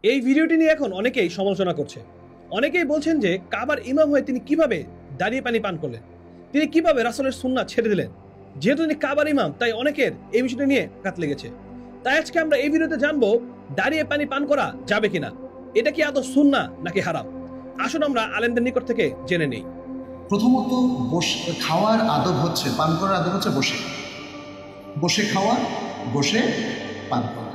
এই ভিডিওটি নিয়ে এখন অনেকেই সমালোচনা করছে। অনেকেই বলছেন যে কাবার ইমাম হয়ে তিনি কিভাবে দাঁড়িয়ে পানি পান করলেন, তিনি কিভাবে রাসূলের সুন্নাহ ছেড়ে দিলেন। যেহেতু তিনি কাবার ইমাম, তাই অনেকের এই বিষয়টা নিয়ে আঘাত লেগেছে। তাই আজকে আমরা এই ভিডিওতে জানবো দাঁড়িয়ে পানি পান করা যাবে কিনা, এটা কি আদৌ সুন্নাহ নাকি হারাম। আসুন আমরা আলেমদের নিকট থেকে জেনে নেই। প্রথমত খাওয়ার আদব হচ্ছে, পান করার আদব হচ্ছে বসে বসে খাওয়া, বসে পান করা।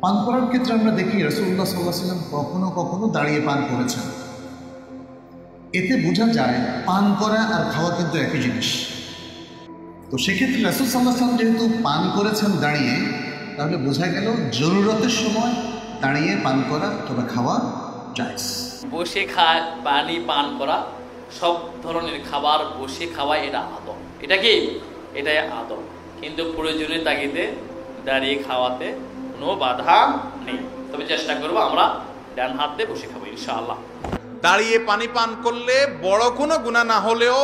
পান করার ক্ষেত্রে আমরা দেখি রাসূলুল্লাহ সাল্লাল্লাহু আলাইহি ওয়াসাল্লাম কখনো কখনো দাঁড়িয়ে পান করেছেন। এতে বোঝা যায় পান করা আর খাওয়া কিন্তু একই জিনিস। তো সেক্ষেত্রে রাসূল সাল্লাল্লাহু আলাইহি ওয়াসাল্লাম যেহেতু পান করেছেন দাঁড়িয়ে, তাহলে বোঝা গেল জরুরতের সময় দাঁড়িয়ে পান করা অথবা খাওয়া জায়েজ। বসে পানি পান করা, সব ধরনের খাবার বসে খাওয়া, এটা আদব। এটা কি? এটাই আদব। কিন্তু প্রয়োজনের তাগিদে দাঁড়িয়ে খাওয়াতে কোনো বাধা নেই। তবে চেষ্টা করবো আমরা ডান হাতে বসে খাবো ইনশাআল্লাহ। দাঁড়িয়ে পানি পান করলে বড় কোনো গুনাহ না হলেও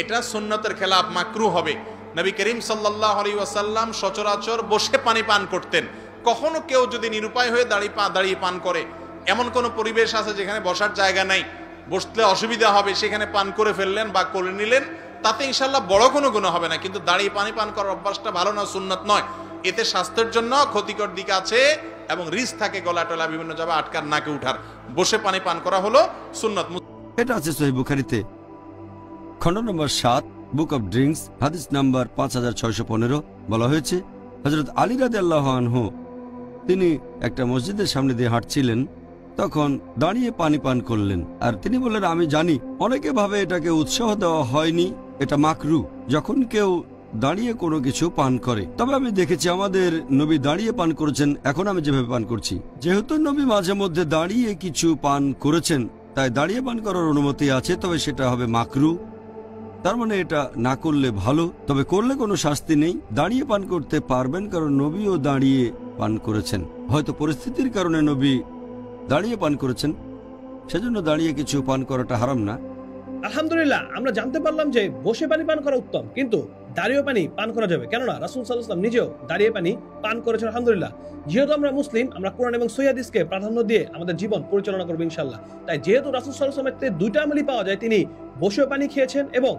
এটা সুন্নতের খেলাফ, মাকরুহ হবে। নবী করিম সাল্লাল্লাহু আলাইহি ওয়াসাল্লাম সচরাচর বসে পানি পান করতেন। কখনো কেউ যদি নিরুপায় হয়ে দাঁড়িয়ে পান করে, এমন কোনো পরিবেশ আছে যেখানে বসার জায়গা নাই, বসতে অসুবিধা হবে, সেখানে পান করে ফেললেন বা করে নিলেন, তাতে ইনশাআল্লাহ বড় কোনো গুনাহ হবে না। কিন্তু দাঁড়িয়ে পানি পান করার অভ্যাসটা ভালো না, সুন্নত নয়। এতে স্বাস্থ্যের জন্য ক্ষতিকর দিক আছে এবং রিস্ক থাকে গলা টলা বিভিন্ন জায়গায় আটকার, নাকে উঠার। বসে পানি পান করা হলো সুন্নত। এটা আছে সহিহ বুখারীতে খণ্ড নম্বর 7, বুক অফ ড্রিঙ্কস, হাদিস নাম্বার 5615। বলা হয়েছে হযরত আলী রাদিয়াল্লাহু আনহু তিনি একটা মসজিদের সামনে দিয়ে হাঁটছিলেন, তখন দাঁড়িয়ে পানি পান করলেন। আর তিনি বললেন, আমি জানি অনেকে ভাবে এটাকে উৎসাহ দেওয়া হয়নি, এটা মাকরু যখন কেউ দাঁড়িয়ে কোনো কিছু পান করে। তবে আমি দেখেছি আমাদের নবী দাঁড়িয়ে পান করেছেন, এখন আমি যেভাবে পান করছি। যেহেতু নবী মাঝে মধ্যে দাঁড়িয়ে কিছু পান করেছেন, তাই দাঁড়িয়ে পান করার অনুমতি আছে, তবে সেটা হবে মাকরু। তার মানে এটা না করলে ভালো, তবে করলে কোনো শাস্তি নেই। দাঁড়িয়ে পান করতে পারবেন, কারণ নবীও দাঁড়িয়ে পান করেছেন। হয়তো পরিস্থিতির কারণে নবী দাঁড়িয়ে পান করেছেন, সেজন্য দাঁড়িয়ে কিছু পান করাটা হারাম না। আলহামদুলিল্লাহ, আমরা জানতে পারলাম যে বসে পানি পান করা উত্তম, কিন্তু দাঁড়িয়ে পানি পান করা যাবে। কেননা রাসূল সাল্লাল্লাহু আলাইহি ওয়াসাল্লাম নিজেও দাঁড়িয়ে পানি পান করেছেন। আলহামদুলিল্লাহ, যেহেতু আমরা মুসলিম, আমরা কোরআন এবং সহিহ হাদিসকে প্রাধান্য দিয়ে আমাদের জীবন পরিচালনা করব ইনশাআল্লাহ। তাই যেহেতু রাসূল সাল্লাল্লাহু আলাইহি ওয়াসাল্লামের দুইটা আমলই পাওয়া যায়, তিনি বসে পানি খেয়েছেন এবং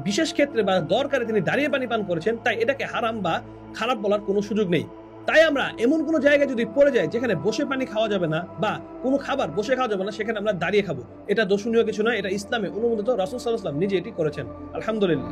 বিশেষ ক্ষেত্রে বা দরকারে তিনি দাঁড়িয়ে পানি পান করেছেন, তাই এটাকে হারাম বা খারাপ বলার কোনো সুযোগ নেই। তাই আমরা এমন কোনো জায়গায় যদি পড়ে যাই যেখানে বসে পানি খাওয়া যাবে না বা কোনো খাবার বসে খাওয়া যাবে না, সেখানে আমরা দাঁড়িয়ে খাবো, এটা দোষণীয় কিছু নয়, এটা ইসলামে অনুমোদিত। রাসূল সাল্লাল্লাহু আলাইহি ওয়াসাল্লাম নিজে এটি করেছেন। আলহামদুলিল্লাহ।